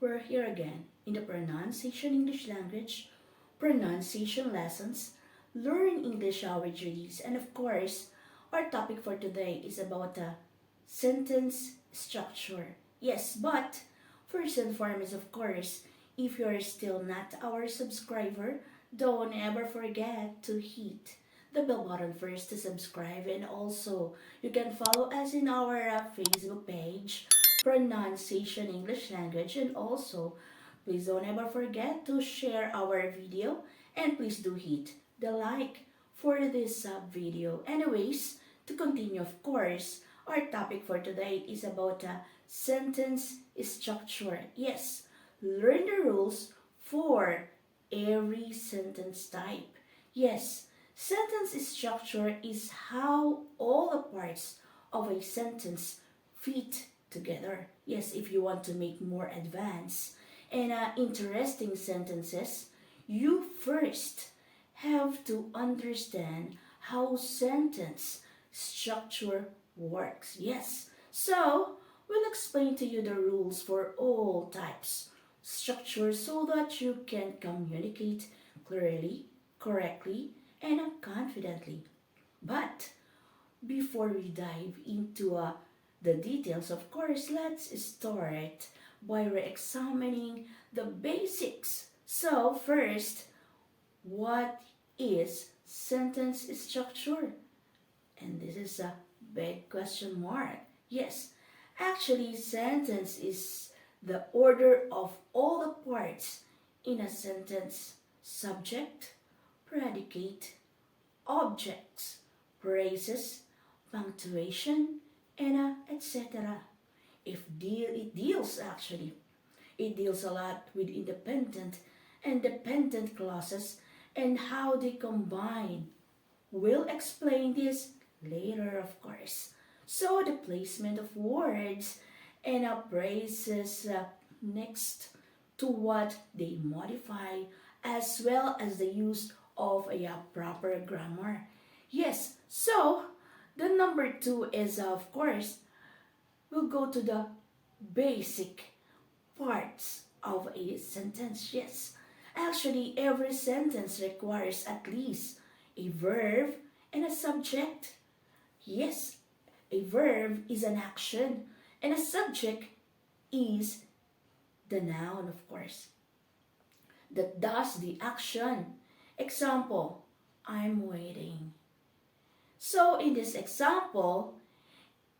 We're here again in the Pronunciation English Language, Pronunciation Lessons, Learn English Our Judy's, and of course, our topic for today is about sentence structure. Yes, but first and foremost, of course, if you're still not our subscriber, don't ever forget to hit the bell button first to subscribe, and also you can follow us in our Facebook page, Pronunciation English Language, and also please don't ever forget to share our video, and please do hit the like for this video. Anyways, to continue, of course, our topic for today is about sentence structure. Yes, learn the rules for every sentence type. Yes, sentence structure is how all the parts of a sentence fit together. Yes, if you want to make more advanced and interesting sentences, you first have to understand how sentence structure works. Yes, so we'll explain to you the rules for all types structure so that you can communicate clearly, correctly, and confidently. But before we dive into the details, of course, let's start by re-examining the basics. So first, what is sentence structure? And this is a big question mark. Yes, actually, sentence is the order of all the parts in a sentence: subject, predicate, objects, phrases, punctuation, and etc. It deals a lot with independent and dependent clauses and how they combine. We'll explain this later, of course. So the placement of words and phrases next to what they modify, as well as the use of a proper grammar. Yes, so the number two is, of course, we'll go to the basic parts of a sentence. Yes, actually, every sentence requires at least a verb and a subject. Yes, a verb is an action, and a subject is the noun, of course, that does the action. Example, I'm waiting. So in this example,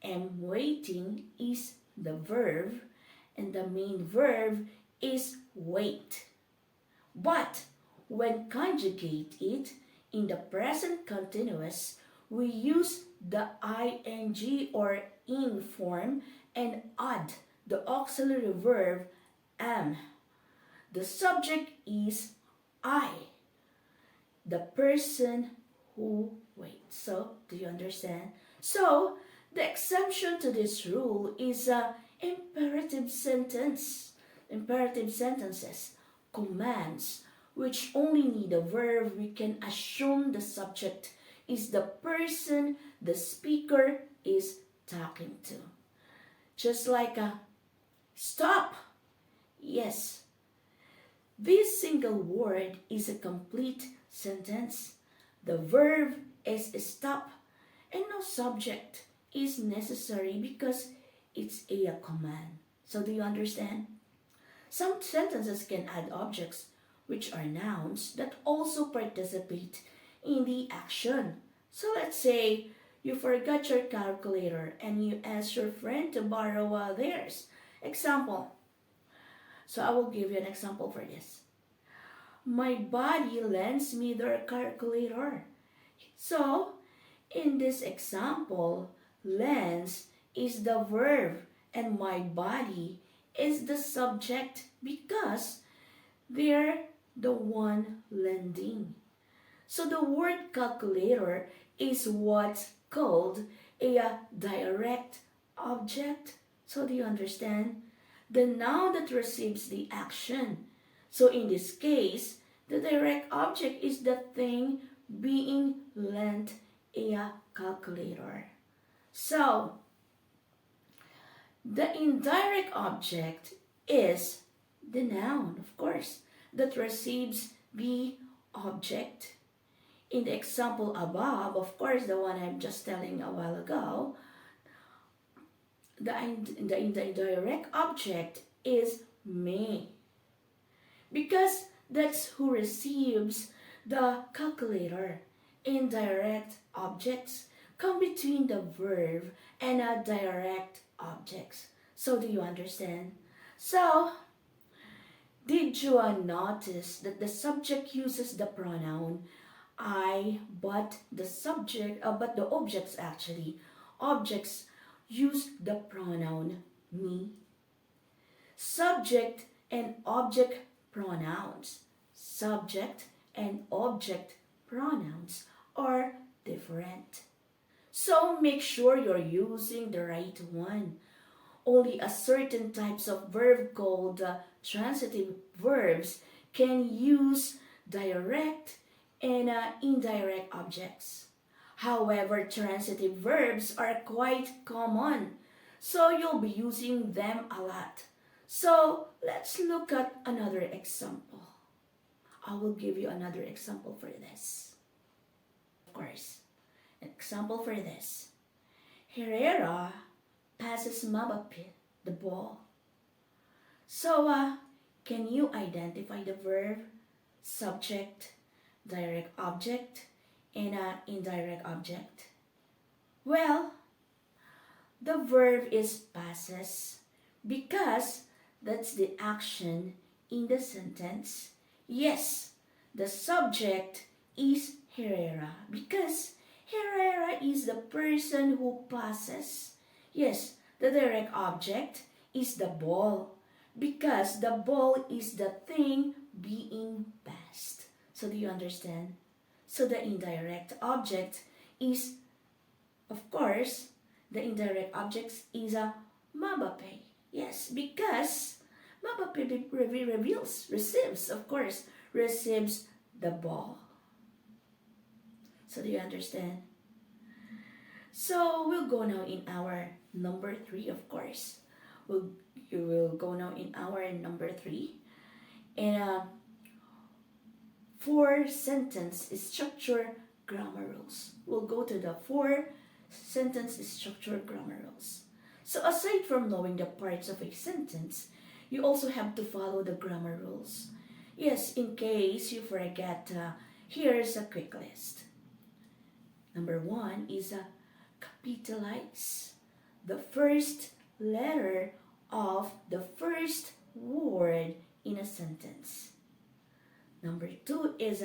am waiting is the verb, and the main verb is wait. But when conjugate it in the present continuous, we use the ing or ing form and add the auxiliary verb am. The subject is I, the person who waits. So, do you understand? So, the exception to this rule is imperative sentences, commands, which only need a verb. We can assume the subject is the person the speaker is talking to. Just like a stop. Yes, this single word is a complete sentence. The verb is stop, and no subject is necessary because it's a command. So do you understand? Some sentences can add objects, which are nouns that also participate in the action. So let's say you forgot your calculator and you ask your friend to borrow theirs. Example. So I will give you an example for this. My body lends me their calculator. So in this example, lends is the verb and my body is the subject because they're the one lending. So the word calculator is what's called a direct object. So do you understand? The noun that receives the action. So in this case, the direct object is the thing being lent a calculator. So the indirect object is The noun, of course, that receives the object. In the example above, of course, the one I'm just telling a while ago, the indirect object is me. Because that's who receives the calculator. Indirect objects come between the verb and a direct objects. So do you understand? So, did you notice that the subject uses the pronoun I, but but the objects actually, objects use the pronoun me. Subject and object pronouns. Subject and object pronouns are different. So make sure you're using the right one. Only a certain types of verb called transitive verbs can use direct and indirect objects. However, transitive verbs are quite common, so you'll be using them a lot. So let's look at another example. I will give you another example for this. Of course, an example for this. Herrera passes Mbappe the ball. So, can you identify the verb, subject, direct object, and indirect object? Well, the verb is passes because that's the action in the sentence. Yes, the subject is Herrera because Herrera is the person who passes. Yes, the direct object is the ball because the ball is the thing being passed. So do you understand? So the indirect object is, of course, the indirect object is a Mbappe. Yes, because Mbappe receives the ball. So do you understand? So we'll go now in our number 3, of course. You will go now in our number 3. And 4 sentence structure grammar rules. We'll go to the 4 sentence structure grammar rules. So aside from knowing the parts of a sentence, you also have to follow the grammar rules. Yes, in case you forget, here's a quick list. Number 1 is capitalize the first letter of the first word in a sentence. Number 2 is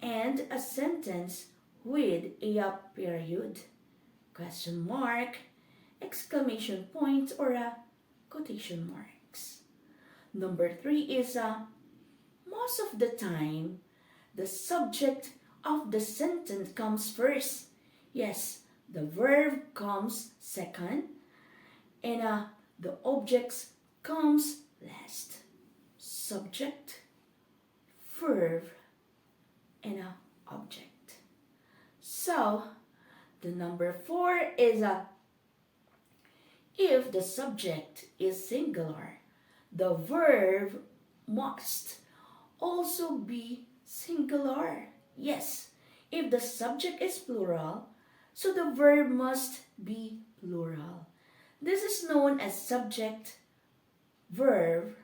end a sentence with a period, question mark, exclamation point, or quotation marks. Number 3 is most of the time the subject of the sentence comes first. Yes, the verb comes second and the objects comes last. Subject, verb, and object. So, the number 4 is if the subject is singular, the verb must also be singular. Yes, if the subject is plural, so the verb must be plural. This is known as subject-verb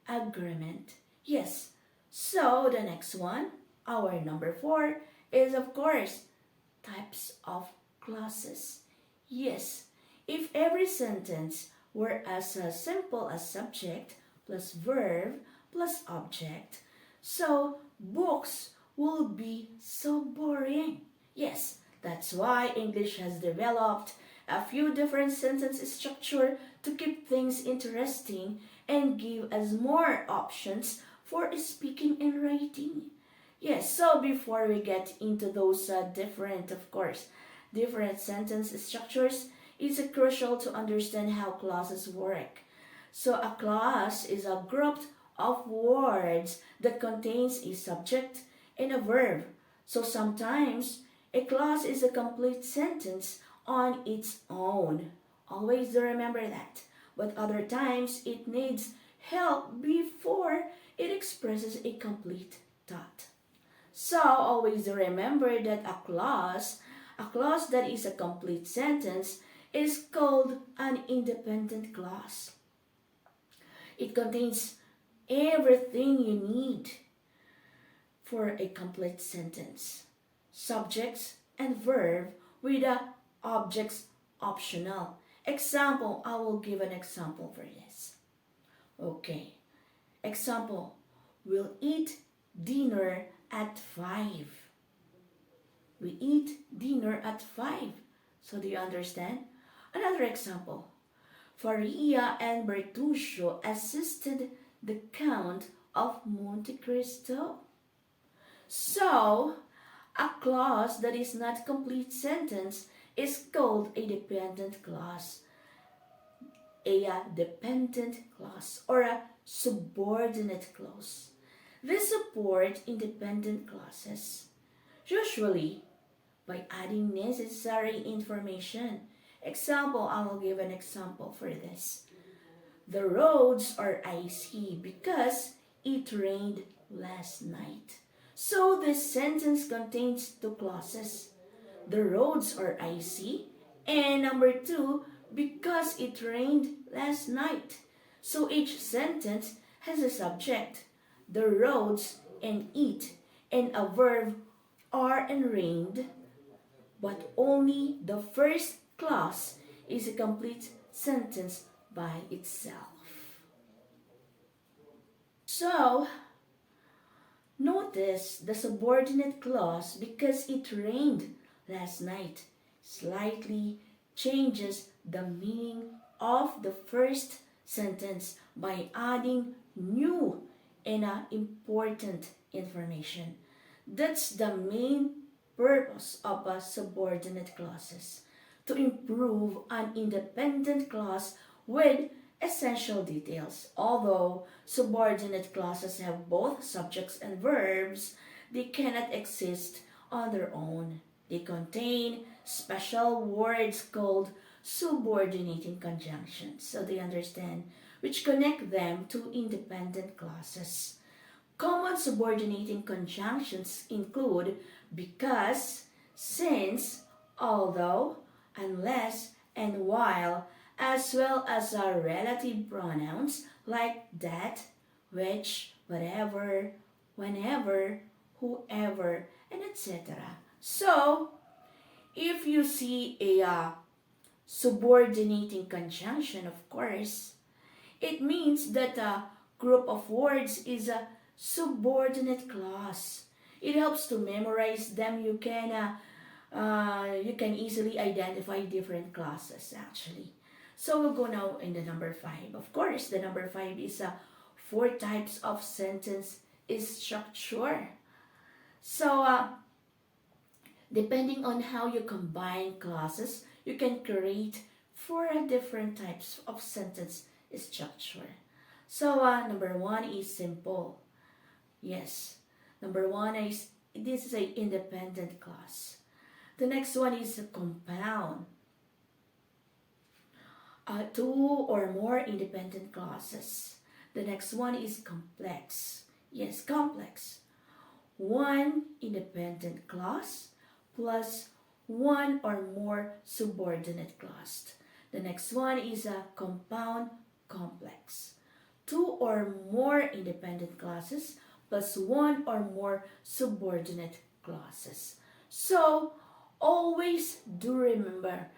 agreement. Yes, so the next one, our number 4, is of course types of clauses. Yes, if every sentence were as simple as subject plus verb plus object, so books will be so boring. Yes, that's why English has developed a few different sentence structure to keep things interesting and give us more options for speaking and writing. Yes, so before we get into those different sentence structures, it's crucial to understand how clauses work. So a clause is a group of words that contains a subject and a verb. So sometimes a clause is a complete sentence on its own. Always remember that. But other times it needs help before it expresses a complete thought. So always remember that a clause that is a complete sentence is called an independent clause. It contains everything you need for a complete sentence. Subjects and verb with the objects optional. Example, I will give an example for this. Okay. Example, we'll eat dinner at 5. We eat dinner at 5. So do you understand? Another example. Faria and Bertuccio assisted the Count of Monte Cristo. So, a clause that is not complete sentence is called a dependent clause, a dependent clause, or a subordinate clause. They support independent clauses, usually by adding necessary information. Example, I will give an example for this. The roads are icy because it rained last night. So this sentence contains two clauses. The roads are icy, and number 2, because it rained last night. So each sentence has a subject, the roads and it, and a verb are and rained, but only the first clause is a complete sentence by itself. So, notice the subordinate clause because it rained last night slightly changes the meaning of the first sentence by adding new and important information. That's the main purpose of subordinate clauses, to improve an independent clause with essential details. Although subordinate clauses have both subjects and verbs, they cannot exist on their own. They contain special words called subordinating conjunctions, so they understand, which connect them to independent clauses. Common subordinating conjunctions include because, since, although, unless, and while, as well as our relative pronouns like that, which, whatever, whenever, whoever, and etc. So, if you see a subordinating conjunction, of course, it means that a group of words is a subordinate clause. It helps to memorize them. You can easily identify different clauses actually. So we'll go now in the number 5. Of course, the number 5 is 4 types of sentence structure. So depending on how you combine clauses, you can create 4 different types of sentence structure. So number 1 is simple. Yes, number 1 is, this is an independent clause. The next one is a compound. 2 or more independent clauses. The next one is complex. Yes, complex. 1 independent clause plus 1 or more subordinate clause. The next one is a compound complex. 2 or more independent clauses plus 1 or more subordinate clauses. So, always do remember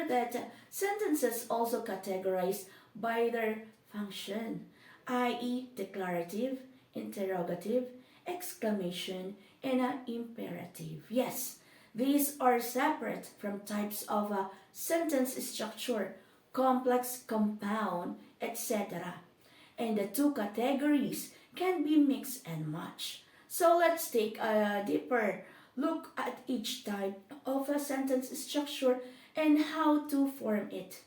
that sentences also categorized by their function, i.e. declarative, interrogative, exclamation, and imperative. Yes, these are separate from types of sentence structure, complex, compound, etc. And the 2 categories can be mixed and matched. So let's take a deeper look at each type of a sentence structure and how to form it.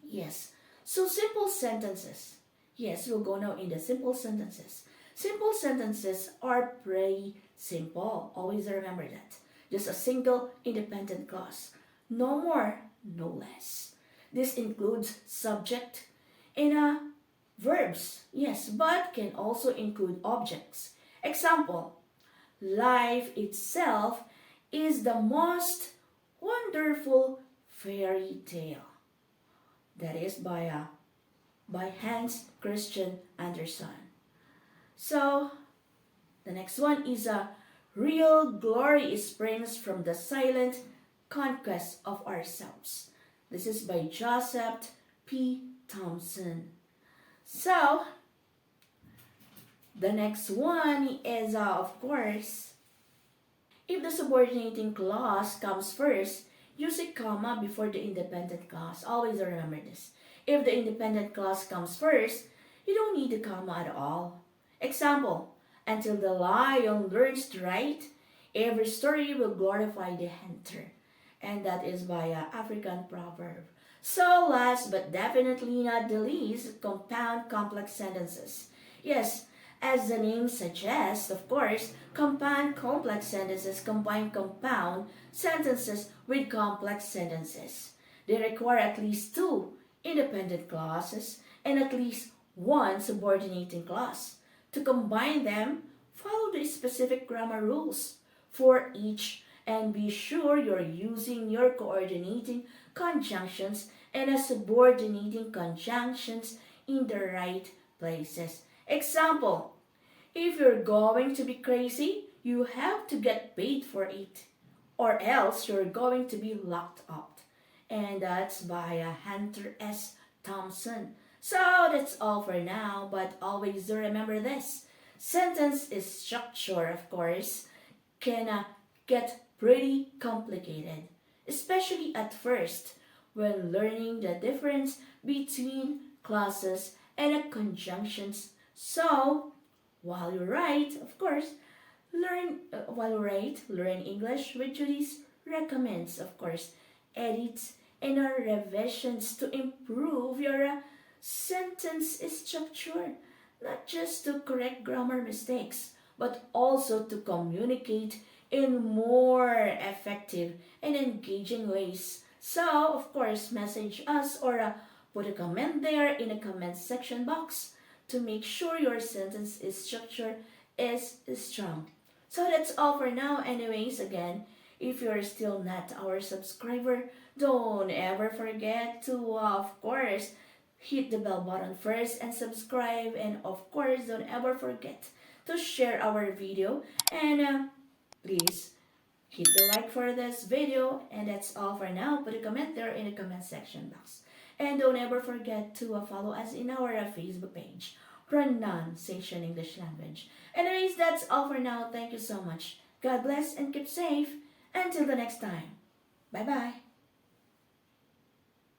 Yes, so simple sentences. Yes, we'll go now in the simple sentences. Simple sentences are pretty simple. Always remember that. Just a single independent clause. No more, no less. This includes subject in verbs, yes, but can also include objects. Example, life itself is the most wonderful fairy tale. That is by Hans Christian Andersen. So, the next one is real glory springs from the silent conquest of ourselves. This is by Joseph P. Thompson. So, the next one is, of course, if the subordinating clause comes first, use a comma before the independent clause. Always remember this. If the independent clause comes first, you don't need a comma at all. Example, until the lion learns to write, every story will glorify the hunter. And that is by an African proverb. So last but definitely not the least, compound complex sentences. Yes, as the name suggests, of course, compound complex sentences combine compound sentences with complex sentences. They require at least two independent clauses and at least one subordinating clause. To combine them, follow the specific grammar rules for each and be sure you're using your coordinating conjunctions and subordinating conjunctions in the right places. Example, if you're going to be crazy, you have to get paid for it, or else you're going to be locked up. And that's by Hunter S. Thompson. So that's all for now, but always do remember this. Sentence is structure, of course, can get pretty complicated, especially at first when learning the difference between clauses and conjunctions. So, while you write, of course, learn English with Judy's recommends, of course, edits and revisions to improve your sentence structure, not just to correct grammar mistakes, but also to communicate in more effective and engaging ways. So, of course, message us or put a comment there in the comment section box to make sure your sentence structure is strong. So that's all for now. Anyways, again, if you're still not our subscriber, don't ever forget to, of course, hit the bell button first and subscribe. And of course, don't ever forget to share our video. And please hit the like for this video. And that's all for now. Put a comment there in the comment section box. And don't ever forget to follow us in our Facebook page, Pronunciation English Language. Anyways, that's all for now. Thank you so much. God bless and keep safe. Until the next time. Bye-bye.